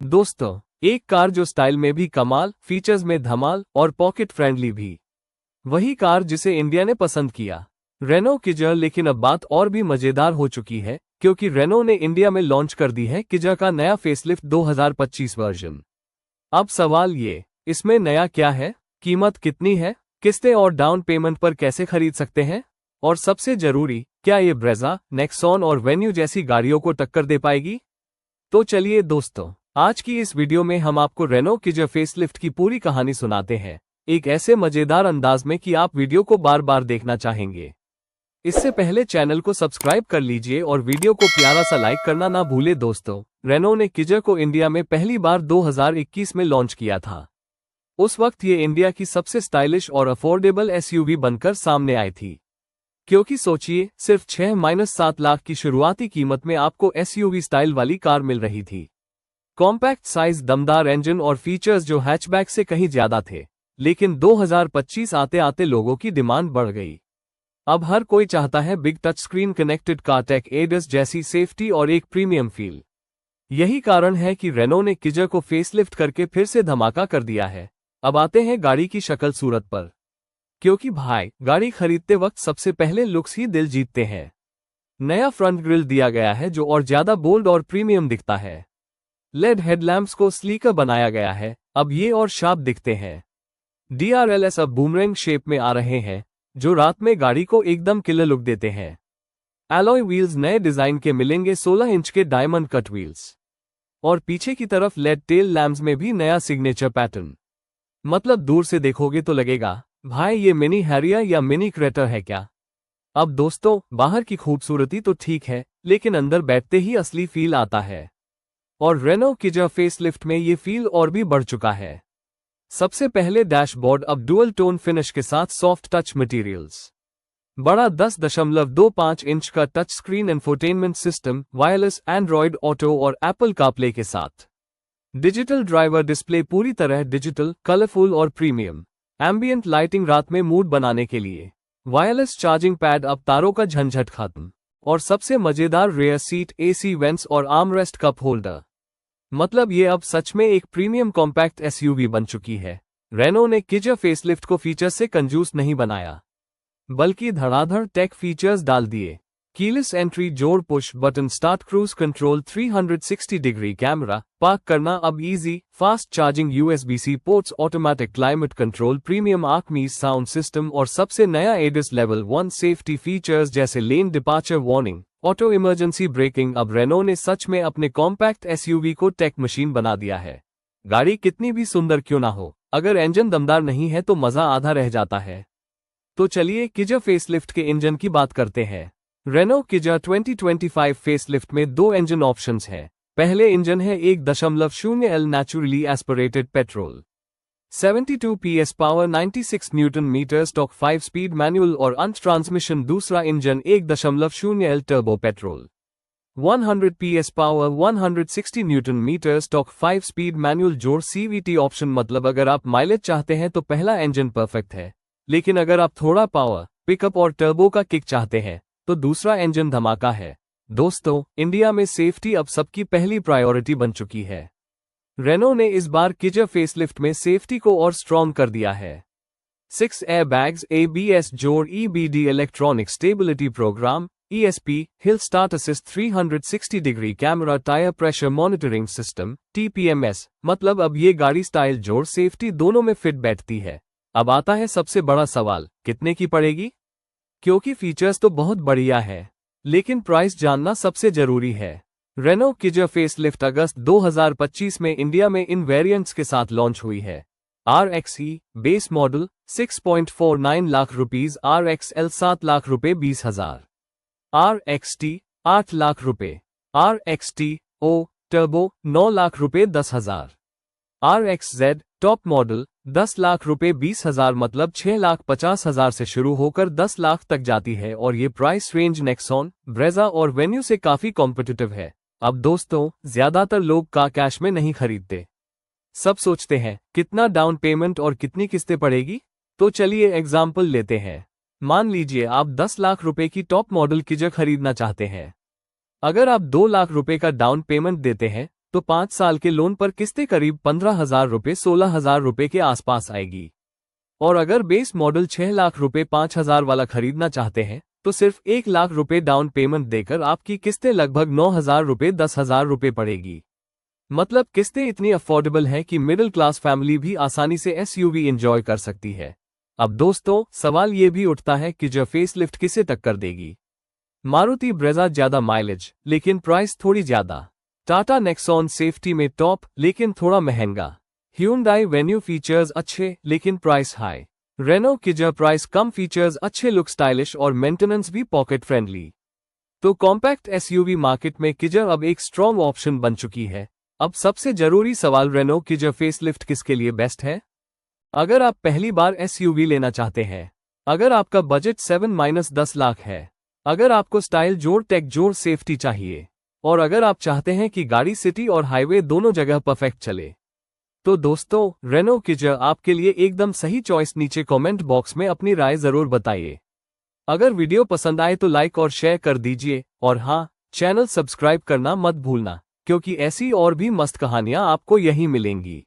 दोस्तों, एक कार जो स्टाइल में भी कमाल, फीचर्स में धमाल और पॉकेट फ्रेंडली भी। वही कार जिसे इंडिया ने पसंद किया, रेनो किजर। लेकिन अब बात और भी मजेदार हो चुकी है, क्योंकि रेनो ने इंडिया में लॉन्च कर दी है किजर का नया फेसलिफ्ट 2025 वर्जन। अब सवाल ये, इसमें नया क्या है, कीमत कितनी है, किस्तें और डाउन पेमेंट पर कैसे खरीद सकते हैं, और सबसे जरूरी, क्या ये ब्रेजा, नेक्सॉन और वेन्यू जैसी गाड़ियों को टक्कर दे पाएगी? तो चलिए दोस्तों, आज की इस वीडियो में हम आपको रेनो किजर फेसलिफ्ट की पूरी कहानी सुनाते हैं, एक ऐसे मजेदार अंदाज में कि आप वीडियो को बार बार देखना चाहेंगे। इससे पहले चैनल को सब्सक्राइब कर लीजिए और वीडियो को प्यारा सा लाइक करना ना भूले। दोस्तों, रेनो ने किजर को इंडिया में पहली बार 2021 में लॉन्च किया था। उस वक्त ये इंडिया की सबसे स्टाइलिश और अफोर्डेबल एसयूवी बनकर सामने आई थी। क्योंकि सोचिए, सिर्फ 6-7 लाख की शुरुआती कीमत में आपको एसयूवी स्टाइल वाली कार मिल रही थी। कॉम्पैक्ट साइज, दमदार इंजन और फीचर्स जो हैचबैक से कहीं ज्यादा थे। लेकिन 2025 आते आते लोगों की डिमांड बढ़ गई। अब हर कोई चाहता है big touch screen, connected car, tech ADAS जैसी सेफ्टी और एक प्रीमियम फील। यही कारण है कि रेनो ने किजर को फेसलिफ्ट करके फिर से धमाका कर दिया है। अब आते हैं गाड़ी की शक्ल सूरत पर, क्योंकि भाई, गाड़ी खरीदते वक्त सबसे पहले लुक्स ही दिल जीतते हैं। नया फ्रंट ग्रिल दिया गया है जो और ज्यादा बोल्ड और प्रीमियम दिखता है। लेड हेडलैम्प्स को स्लीकर बनाया गया है, अब ये और शार्प दिखते हैं। डीआरएलएस अब बूमरैंग शेप में आ रहे हैं, जो रात में गाड़ी को एकदम किलर लुक देते हैं। एलॉय व्हील्स नए डिजाइन के मिलेंगे, 16 इंच के डायमंड कट व्हील्स। और पीछे की तरफ लेड टेल लैम्प्स में भी नया सिग्नेचर पैटर्न। मतलब दूर से देखोगे तो लगेगा, भाई ये मिनी हैरियर या मिनी क्रेटर है क्या। अब दोस्तों, बाहर की खूबसूरती तो ठीक है, लेकिन अंदर बैठते ही असली फील आता है। और रेनो किजर फेसलिफ्ट में ये फील और भी बढ़ चुका है। सबसे पहले डैशबोर्ड अब डुअल टोन फिनिश के साथ सॉफ्ट टच मटेरियल्स। बड़ा 10.25 इंच का touch screen, infotainment system, wireless Android auto और एप्पल कारप्ले के साथ। डिजिटल ड्राइवर डिस्प्ले, पूरी तरह डिजिटल, कलरफुल और प्रीमियम। एम्बियंट लाइटिंग, रात में मूड बनाने के लिए। वायरलेस चार्जिंग पैड, अब तारों का झंझट खत्म। और सबसे मजेदार, रेयर सीट, एसी वेंट्स और आर्मरेस्ट कप होल्डर। मतलब ये अब सच में एक प्रीमियम कॉम्पैक्ट एसयूवी बन चुकी है। रेनो ने किजर फेसलिफ्ट को फीचर्स से कंजूस नहीं बनाया, बल्कि धड़ाधड़ टेक फीचर्स डाल दिए। कीलेस एंट्री जोड़, push button start, cruise control, 360 degree camera, park करना अब easy, fast charging, USB C ports, automatic climate control, premium Arkamys sound system और सबसे नया एडस लेवल 1 सेफ्टी फीचर्स जैसे lane departure warning, auto emergency braking. अब Renault ने सच में अपने कॉम्पैक्ट एसयूवी को टेक मशीन बना दिया है। गाड़ी कितनी भी सुंदर क्यों ना हो, अगर इंजन दमदार नहीं है तो मजा आधा रह जाता है। तो चलिए किजर फेसलिफ्ट के इंजन की बात करते हैं। रेनो किजर 2025 फेसलिफ्ट में दो इंजन ऑप्शंस हैं। पहले इंजन है 1.0 L naturally aspirated petrol, 72 PS power, 96 newton metre, stock 5 speed manual और अंत ट्रांसमिशन। दूसरा engine 1.0 L turbo petrol, 100 PS power, 160 newton metre, stock 5 speed manual जोड़ सीवीटी ऑप्शन। मतलब अगर आप माइलेज चाहते हैं तो पहला इंजन परफेक्ट है, लेकिन अगर आप थोड़ा पावर, पिकअप और टर्बो का किक चाहते हैं तो दूसरा इंजन धमाका है। दोस्तों, इंडिया में सेफ्टी अब सबकी पहली प्रायोरिटी बन चुकी है। रेनो ने इस बार किजर फेसलिफ्ट में सेफ्टी को और स्ट्रॉन्ग कर दिया है। 6 एयरबैग्स, ABS जोड़, EBD electronic stability programme, ESP, hill start assist, 360 degree camera, tyre pressure monitoring system, TPMS। मतलब अब ये गाड़ी स्टाइल जोड़ सेफ्टी दोनों में फिट बैठती है। अब आता है सबसे बड़ा सवाल, कितने की पड़ेगी? क्योंकि फीचर्स तो बहुत बढ़िया है, लेकिन प्राइस जानना सबसे जरूरी है। रेनो किजर फेसलिफ्ट अगस्त 2025 में इंडिया में इन वेरिएंट्स के साथ लॉन्च हुई है। RXE base model 6.49 lakh rupees, RXL 7 lakh रुपए 20,000, RXT 8 लाख रुपए, RXT O टर्बो 9 लाख रुपए 10,000, RXZ टॉप मॉडल 10 लाख रुपए 20,000। मतलब 6,50,000 से शुरू होकर 10 लाख तक जाती है। और ये प्राइस रेंज नेक्सॉन, ब्रेजा और वेन्यू से काफी कॉम्पिटिटिव है। अब दोस्तों, ज्यादातर लोग कार कैश में नहीं खरीदते। सब सोचते हैं कितना डाउन पेमेंट और कितनी किस्तें पड़ेगी। तो चलिए एग्जाम्पल लेते हैं। मान लीजिए आप 10 लाख रुपए की टॉप मॉडल किजर खरीदना चाहते हैं। अगर आप 2 लाख रुपए का डाउन पेमेंट देते हैं तो 5 साल के लोन पर किस्तें करीब 15,000 रुपये 16,000 रुपये के आसपास आएगी। और अगर बेस मॉडल 6 लाख रुपये 5,000 वाला खरीदना चाहते हैं तो सिर्फ 1 लाख रुपये डाउन पेमेंट देकर आपकी किस्तें लगभग 9,000 रुपये 10,000 रुपये पड़ेगी। मतलब किस्तें इतनी अफोर्डेबल हैं कि मिडिल क्लास फैमिली भी आसानी से एसयूवी एंजॉय कर सकती है। अब दोस्तों, सवाल ये भी उठता है कि जो फेसलिफ्ट किसे टक्कर देगी। मारुति ब्रेज़ा ज्यादा माइलेज लेकिन प्राइस थोड़ी ज्यादा। टाटा नेक्सॉन सेफ्टी में टॉप लेकिन थोड़ा महंगा। ह्यूंडई वेन्यू फीचर्स अच्छे लेकिन प्राइस हाई। रेनो किजर प्राइस कम, फीचर्स अच्छे, लुक स्टाइलिश और मेंटेनेंस भी पॉकेट फ्रेंडली। तो कॉम्पैक्ट एसयूवी मार्केट में किजर अब एक स्ट्रॉन्ग ऑप्शन बन चुकी है। अब सबसे जरूरी सवाल, रेनो किजर फेसलिफ्ट किसके लिए बेस्ट है? अगर आप पहली बार एसयूवी लेना चाहते हैं, अगर आपका बजट 7-10 लाख है, अगर आपको स्टाइल जोड़ टेक जोड़ सेफ्टी चाहिए, और अगर आप चाहते हैं कि गाड़ी सिटी और हाईवे दोनों जगह परफेक्ट चले, तो दोस्तों रेनो किजर आपके लिए एकदम सही चॉइस। नीचे कमेंट बॉक्स में अपनी राय जरूर बताइए। अगर वीडियो पसंद आए तो लाइक और शेयर कर दीजिए, और हाँ, चैनल सब्सक्राइब करना मत भूलना, क्योंकि ऐसी और भी मस्त कहानियां आपको यहीं मिलेंगी।